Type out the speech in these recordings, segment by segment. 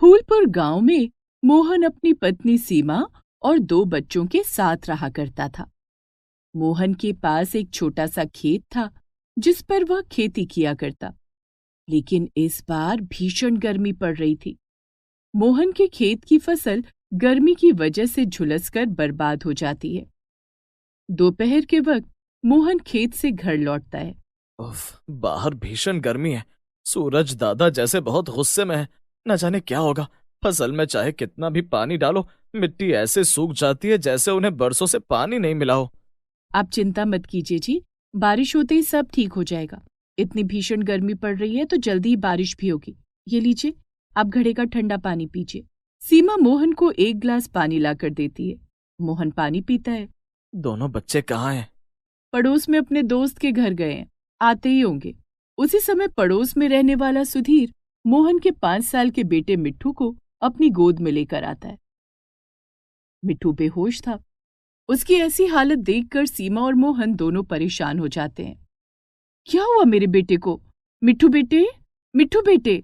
फूलपुर गांव में मोहन अपनी पत्नी सीमा और 2 बच्चों के साथ रहा करता था। मोहन के पास एक छोटा सा खेत था जिस पर वह खेती किया करता, लेकिन इस बार भीषण गर्मी पड़ रही थी। मोहन के खेत की फसल गर्मी की वजह से झुलसकर बर्बाद हो जाती है। दोपहर के वक्त मोहन खेत से घर लौटता है। उफ, बाहर भीषण गर्मी है। सूरज दादा जैसे बहुत गुस्से में है। न जाने क्या होगा। फसल में चाहे कितना भी पानी डालो, मिट्टी ऐसे सूख जाती है जैसे उन्हें बरसों से पानी नहीं मिला हो। आप चिंता मत कीजिए जी, बारिश होते ही सब ठीक हो जाएगा। इतनी भीषण गर्मी पड़ रही है तो जल्दी ही बारिश भी होगी। ये लीजिए, आप घड़े का ठंडा पानी पीजिए। सीमा मोहन को 1 गिलास पानी लाकर देती है। मोहन पानी पीता है। दोनों बच्चे कहाँ हैं? पड़ोस में अपने दोस्त के घर गए हैं, आते ही होंगे। उसी समय पड़ोस में रहने वाला सुधीर मोहन के 5 साल के बेटे मिट्ठू को अपनी गोद में लेकर आता है। मिट्ठू बेहोश था। उसकी ऐसी हालत देखकर सीमा और मोहन दोनों परेशान हो जाते हैं। क्या हुआ मेरे बेटे को? मिट्ठू बेटे, मिट्ठू बेटे।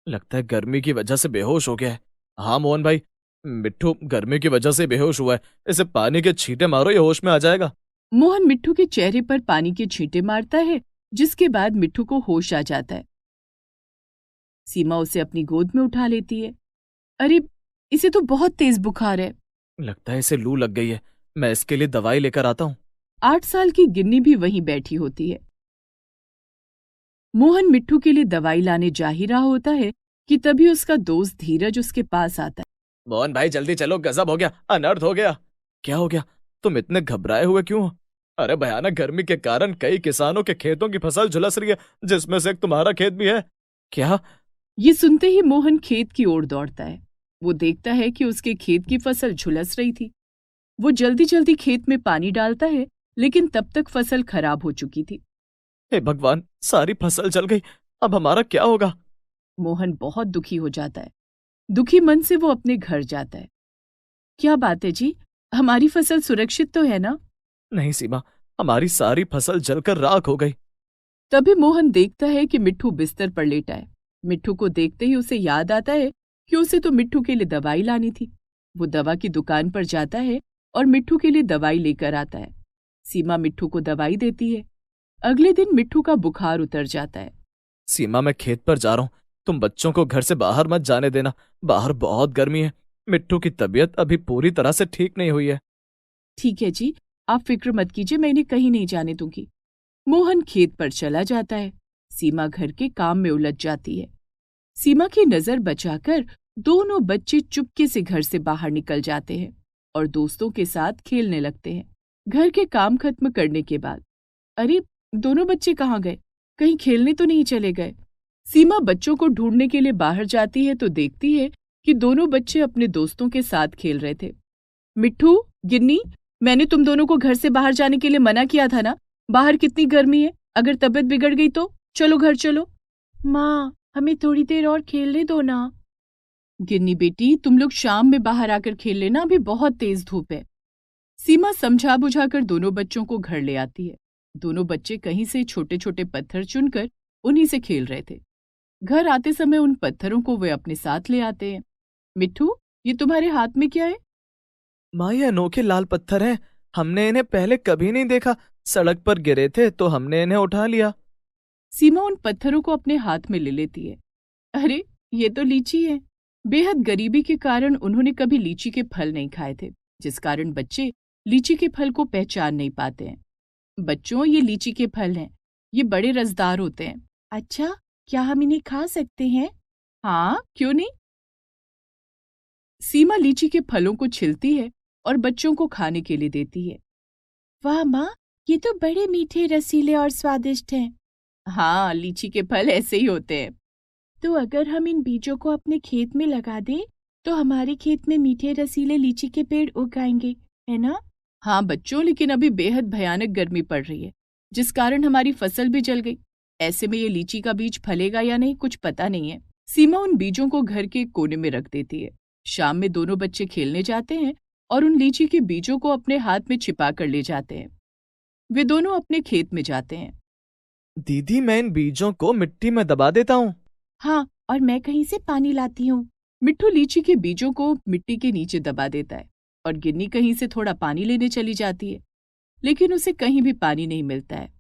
लगता है गर्मी की वजह से बेहोश हो गया है। हाँ मोहन भाई, मिट्ठू गर्मी की वजह से बेहोश हुआ है। इसे पानी के छींटे मारो, ये होश में आ जाएगा। मोहन मिट्ठू के चेहरे पर पानी के छींटे मारता है, जिसके बाद मिट्ठू को होश आ जाता है। सीमा उसे अपनी गोद में उठा लेती है। अरे, इसे तो बहुत तेज बुखार है। लगता है इसे लू लग गई है। मैं इसके लिए दवाई लेकर आता हूँ। 8 साल की गिन्नी भी वहीं बैठी होती है। मोहन मिट्ठू के लिए दवाई लाने जा ही रहा होता है कि तभी उसका दोस्त धीरज उसके पास आता है। मोहन भाई जल्दी चलो, गजब हो गया, अनर्थ हो गया। क्या हो गया? तुम इतने घबराए हुए क्यों हो? अरे भयानक गर्मी के कारण कई किसानों के खेतों की फसल झुलस रही है, जिसमें से एक तुम्हारा खेत भी है। क्या? ये सुनते ही मोहन खेत की ओर दौड़ता है। वो देखता है कि उसके खेत की फसल झुलस रही थी। वो जल्दी जल्दी खेत में पानी डालता है, लेकिन तब तक फसल खराब हो चुकी थी। हे भगवान, सारी फसल जल गई। अब हमारा क्या होगा? मोहन बहुत दुखी हो जाता है। दुखी मन से वो अपने घर जाता है। क्या बात है जी, हमारी फसल सुरक्षित तो है ना? नहीं सीमा, हमारी सारी फसल जलकर राख हो गई। तभी मोहन देखता है कि मिट्ठू बिस्तर पर लेटा है। मिट्ठू को देखते ही उसे याद आता है कि उसे तो मिट्ठू के लिए दवाई लानी थी। वो दवा की दुकान पर जाता है और मिट्ठू के लिए दवाई लेकर आता है। सीमा मिट्ठू को दवाई देती है। अगले दिन मिट्ठू का बुखार उतर जाता है। सीमा, मैं खेत पर जा रहा हूँ। तुम बच्चों को घर से बाहर मत जाने देना। बाहर बहुत गर्मी है। मिट्टू की तबीयत अभी पूरी तरह से ठीक नहीं हुई है। ठीक है जी, आप फिक्र मत कीजिए, मैं इन्हें कहीं नहीं जाने दूंगी। मोहन खेत पर चला जाता है। सीमा घर के काम में उलझ जाती है। सीमा की नजर बचाकर दोनों बच्चे चुपके से घर से बाहर निकल जाते हैं और दोस्तों के साथ खेलने लगते हैं। घर के काम खत्म करने के बाद, अरे, दोनों बच्चे कहाँ गए? कहीं खेलने तो नहीं चले गए? सीमा बच्चों को ढूंढने के लिए बाहर जाती है तो देखती है कि दोनों बच्चे अपने दोस्तों के साथ खेल रहे थे। मिट्ठू, गिन्नी, मैंने तुम दोनों को घर से बाहर जाने के लिए मना किया था ना? बाहर कितनी गर्मी है, अगर तबीयत बिगड़ गई तो चलो घर चलो। माँ, हमें थोड़ी देर और खेलने दो ना। गिन्नी बेटी, तुम लोग शाम में बाहर आकर खेल लेना, अभी बहुत तेज धूप है। सीमा समझा बुझाकर दोनों बच्चों को घर ले आती है। दोनों बच्चे कहीं से छोटे छोटे पत्थर चुनकर उन्हीं से खेल रहे थे। घर आते समय उन पत्थरों को वे अपने साथ ले आते हैं। मिट्ठू, ये तुम्हारे हाथ में क्या है? माँ, ये अनोखे लाल पत्थर हैं। हमने इन्हें पहले कभी नहीं देखा। सड़क पर गिरे थे तो हमने इन्हें उठा लिया। सीमा उन पत्थरों को अपने हाथ में ले लेती है। अरे, ये तो लीची है। बेहद गरीबी के कारण उन्होंने कभी लीची के फल नहीं खाए थे, जिस कारण बच्चे लीची के फल को पहचान नहीं पाते हैं। बच्चों, ये लीची के फल हैं। ये बड़े रसदार होते हैं। अच्छा, क्या हम इन्हें खा सकते हैं? हाँ, क्यों नहीं। सीमा लीची के फलों को छिलती है और बच्चों को खाने के लिए देती है। वाह माँ, ये तो बड़े मीठे, रसीले और स्वादिष्ट हैं। हाँ, लीची के फल ऐसे ही होते हैं। तो अगर हम इन बीजों को अपने खेत में लगा दें, तो हमारे खेत में मीठे रसीले लीची के पेड़ उग आएंगे, है ना? हाँ बच्चों, लेकिन अभी बेहद भयानक गर्मी पड़ रही है, जिस कारण हमारी फसल भी जल गई। ऐसे में ये लीची का बीज फलेगा या नहीं, कुछ पता नहीं है। सीमा उन बीजों को घर के कोने में रख देती है। शाम में दोनों बच्चे खेलने जाते हैं और उन लीची के बीजों को अपने हाथ में छिपा कर ले जाते हैं। वे दोनों अपने खेत में जाते हैं। दीदी, मैं इन बीजों को मिट्टी में दबा देता हूँ। हाँ, और मैं कहीं से पानी लाती हूँ। मिट्टू लीची के बीजों को मिट्टी के नीचे दबा देता है और गिन्नी कहीं से थोड़ा पानी लेने चली जाती है, लेकिन उसे कहीं भी पानी नहीं मिलता है।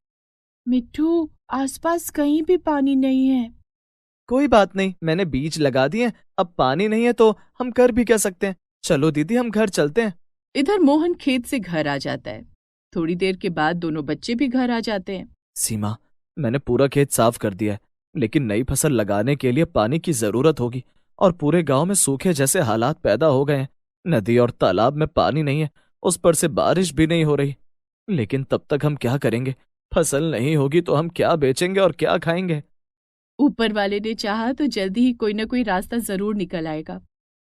मिट्टू, आसपास कहीं भी पानी नहीं है। कोई बात नहीं, मैंने बीज लगा दिए, अब पानी नहीं है तो हम कर भी क्या सकते हैं। चलो दीदी, हम घर चलते हैं। इधर मोहन खेत से घर आ जाता है। थोड़ी देर के बाद दोनों बच्चे भी घर आ जाते हैं। सीमा, मैंने पूरा खेत साफ कर दिया है, लेकिन नई फसल लगाने के लिए पानी की जरूरत होगी और पूरे गांव में सूखे जैसे हालात पैदा हो गए हैं। नदी और तालाब में पानी नहीं है, उस पर से बारिश भी नहीं हो रही। लेकिन तब तक हम क्या करेंगे? फसल नहीं होगी तो हम क्या बेचेंगे और क्या खाएंगे? ऊपर वाले ने चाहा तो जल्दी ही कोई न कोई रास्ता जरूर निकल आएगा।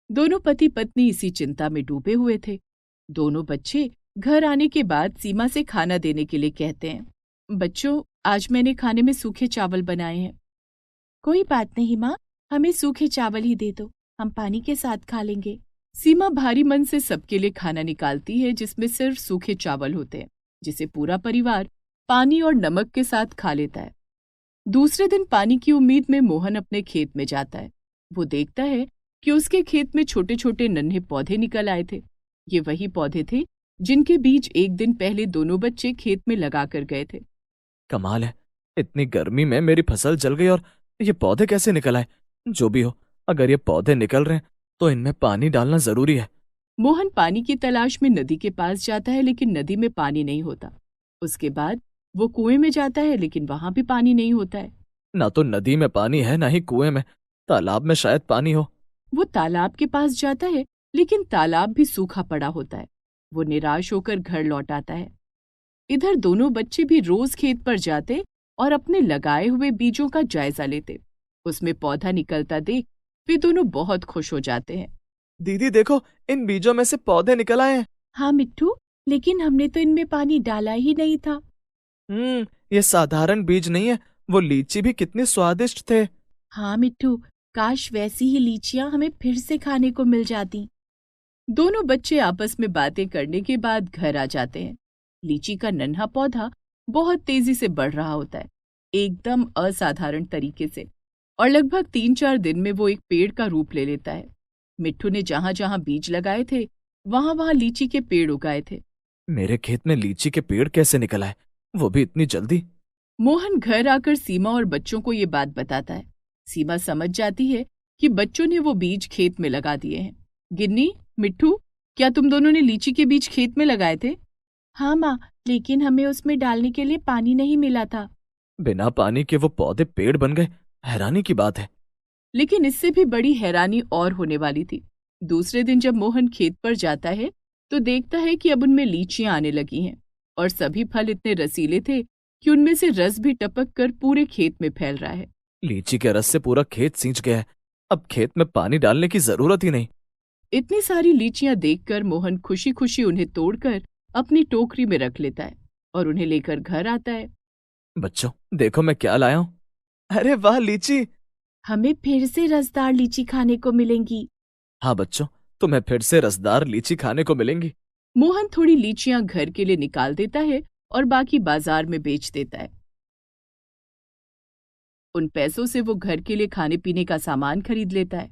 दोनों पति पत्नी इसी चिंता में डूबे हुए थे। दोनों बच्चे घर आने के बाद सीमा से खाना देने के लिए कहते हैं। बच्चों, आज मैंने खाने में सूखे चावल बनाए हैं। कोई बात नहीं माँ, हमें सूखे चावल ही दे दो, हम पानी के साथ खा लेंगे। सीमा भारी मन से सबके लिए खाना निकालती है, जिसमें सिर्फ सूखे चावल होते हैं, जिसे पूरा परिवार पानी और नमक के साथ खा लेता है। दूसरे दिन पानी की उम्मीद में मोहन अपने खेत में जाता है। वो देखता है कि उसके खेत में छोटे छोटे नन्हे पौधे निकल आए थे। ये वही पौधे थे जिनके बीज एक दिन पहले दोनों बच्चे खेत में लगा कर गए थे। कमाल है, इतनी गर्मी में मेरी फसल जल गई और ये पौधे कैसे निकल आए? जो भी हो, अगर ये पौधे निकल रहे हैं तो इनमें पानी डालना जरूरी है। मोहन पानी की तलाश में नदी के पास जाता है, लेकिन नदी में पानी नहीं होता। उसके बाद वो कुएं में जाता है, लेकिन वहां भी पानी नहीं होता है। ना तो नदी में पानी है, ना ही कुएं में। तालाब में शायद पानी हो। वो तालाब के पास जाता है, लेकिन तालाब भी सूखा पड़ा होता है। वो निराश होकर घर लौट आता है। इधर दोनों बच्चे भी रोज खेत पर जाते और अपने लगाए हुए बीजों का जायजा लेते। उसमें पौधा निकलता देख वे दोनों बहुत खुश हो जाते हैं। दीदी देखो, इन बीजों में से पौधे निकल आए हैं। हाँ मिट्टू, लेकिन हमने तो इनमें पानी डाला ही नहीं था। ये साधारण बीज नहीं है, वो लीची भी कितने स्वादिष्ट थे। हाँ मिट्टू, काश वैसी ही लीचियां हमें फिर से खाने को मिल जाती। दोनों बच्चे आपस में बातें करने के बाद घर आ जाते हैं। लीची का नन्हा पौधा बहुत तेजी से बढ़ रहा होता है, एकदम असाधारण तरीके से, और लगभग 3-4 दिन में वो एक पेड़ का रूप ले लेता है। मिट्टू ने जहां जहां बीज लगाए थे वहां वहां लीची के पेड़ उगाए थे। मेरे खेत में लीची के पेड़ कैसे निकल आए, वो भी इतनी जल्दी? मोहन घर आकर सीमा और बच्चों को ये बात बताता है। सीमा समझ जाती है कि बच्चों ने वो बीज खेत में लगा दिए हैं। गिन्नी, मिट्टू, क्या तुम दोनों ने लीची के बीज खेत में लगाए थे? हाँ माँ, लेकिन हमें उसमें डालने के लिए पानी नहीं मिला था। बिना पानी के वो पौधे पेड़ बन गए, हैरानी की बात है। लेकिन इससे भी बड़ी हैरानी और होने वाली थी। दूसरे दिन जब मोहन खेत पर जाता है तो देखता है कि अब उनमें लीचियां आने लगी हैं और सभी फल इतने रसीले थे कि उनमें से रस भी टपक कर पूरे खेत में फैल रहा है। लीची के रस से पूरा खेत सींच गया है, अब खेत में पानी डालने की जरूरत ही नहीं। इतनी सारी लीचियां देखकर मोहन खुशी खुशी उन्हें तोड़कर अपनी टोकरी में रख लेता है और उन्हें लेकर घर आता है। बच्चों देखो मैं क्या लाया हूँ। अरे वाह लीची! हमें फिर से रसदार लीची खाने को मिलेंगी। हाँ बच्चों, तुम्हें फिर से रसदार लीची खाने को मिलेंगी। मोहन थोड़ी लीचियां घर के लिए निकाल देता है और बाकी बाजार में बेच देता है। उन पैसों से वो घर के लिए खाने पीने का सामान खरीद लेता है।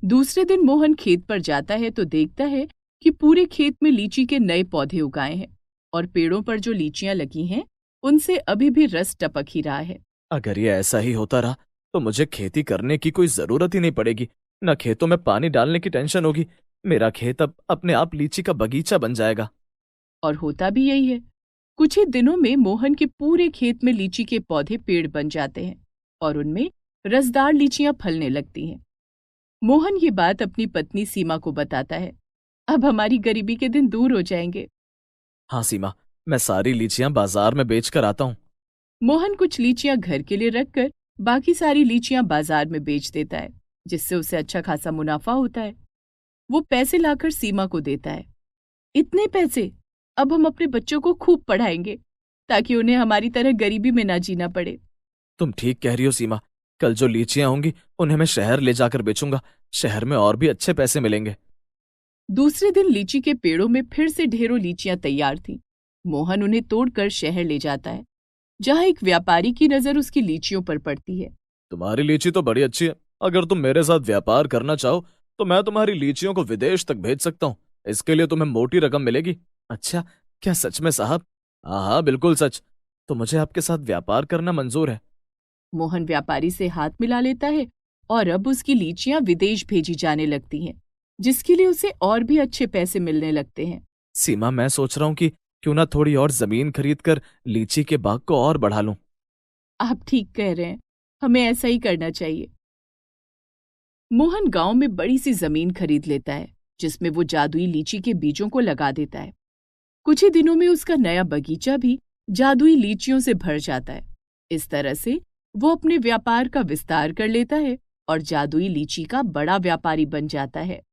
दूसरे दिन मोहन खेत पर जाता है तो देखता है कि पूरे खेत में लीची के नए पौधे उगाए हैं और पेड़ों पर जो लीचियां लगी हैं उनसे अभी भी रस टपक ही रहा है। अगर ये ऐसा ही होता रहा तो मुझे खेती करने की कोई जरूरत ही नहीं पड़ेगी, न खेतों में पानी डालने की टेंशन होगी। मेरा खेत अब अपने आप लीची का बगीचा बन जाएगा। और होता भी यही है। कुछ ही दिनों में मोहन के पूरे खेत में लीची के पौधे पेड़ बन जाते हैं और उनमें रसदार लीचियां फलने लगती हैं। मोहन ये बात अपनी पत्नी सीमा को बताता है। अब हमारी गरीबी के दिन दूर हो जाएंगे। हाँ सीमा, मैं सारी लीचियां बाजार में बेच कर आता हूँ। मोहन कुछ लीचियां घर के लिए रखकर बाकी सारी लीचियां बाजार में बेच देता है, जिससे उसे अच्छा खासा मुनाफा होता है। वो पैसे लाकर सीमा को देता है। इतने पैसे, अब हम अपने बच्चों को खूब पढ़ाएंगे ताकि उन्हें हमारी तरह गरीबी में ना जीना पड़े। तुम ठीक कह रही हो सीमा, कल जो लीचियां होंगी उन्हें मैं शहर ले जाकर बेचूंगा। शहर में और भी अच्छे पैसे मिलेंगे। दूसरे दिन लीची के पेड़ों में फिर से ढेरों लीचियां तैयार थीं। मोहन उन्हें तोड़कर शहर ले जाता है, जहां एक व्यापारी की नजर उसकी लीचियों पर पड़ती है। तुम्हारी लीची तो बड़ी अच्छी है, अगर तुम मेरे साथ व्यापार करना चाहो तो मैं तुम्हारी लीचियों को विदेश तक भेज सकता हूँ। इसके लिए तुम्हें मोटी रकम मिलेगी। अच्छा, क्या सच में साहब? हाँ हाँ, बिल्कुल सच। तो मुझे आपके साथ व्यापार करना मंजूर है। मोहन व्यापारी से हाथ मिला लेता है और अब उसकी लीचियां विदेश भेजी जाने लगती हैं, जिसके लिए उसे और भी अच्छे पैसे मिलने लगते हैं। सीमा, मैं सोच रहा हूँ कि क्यों ना थोड़ी और जमीन खरीद कर लीची के बाग को और बढ़ा लूं। आप ठीक कह रहे हैं, हमें ऐसा ही करना चाहिए। मोहन गांव में बड़ी सी जमीन खरीद लेता है, जिसमें वो जादुई लीची के बीजों को लगा देता है। कुछ ही दिनों में उसका नया बगीचा भी जादुई लीचियों से भर जाता है। इस तरह से वो अपने व्यापार का विस्तार कर लेता है और जादुई लीची का बड़ा व्यापारी बन जाता है।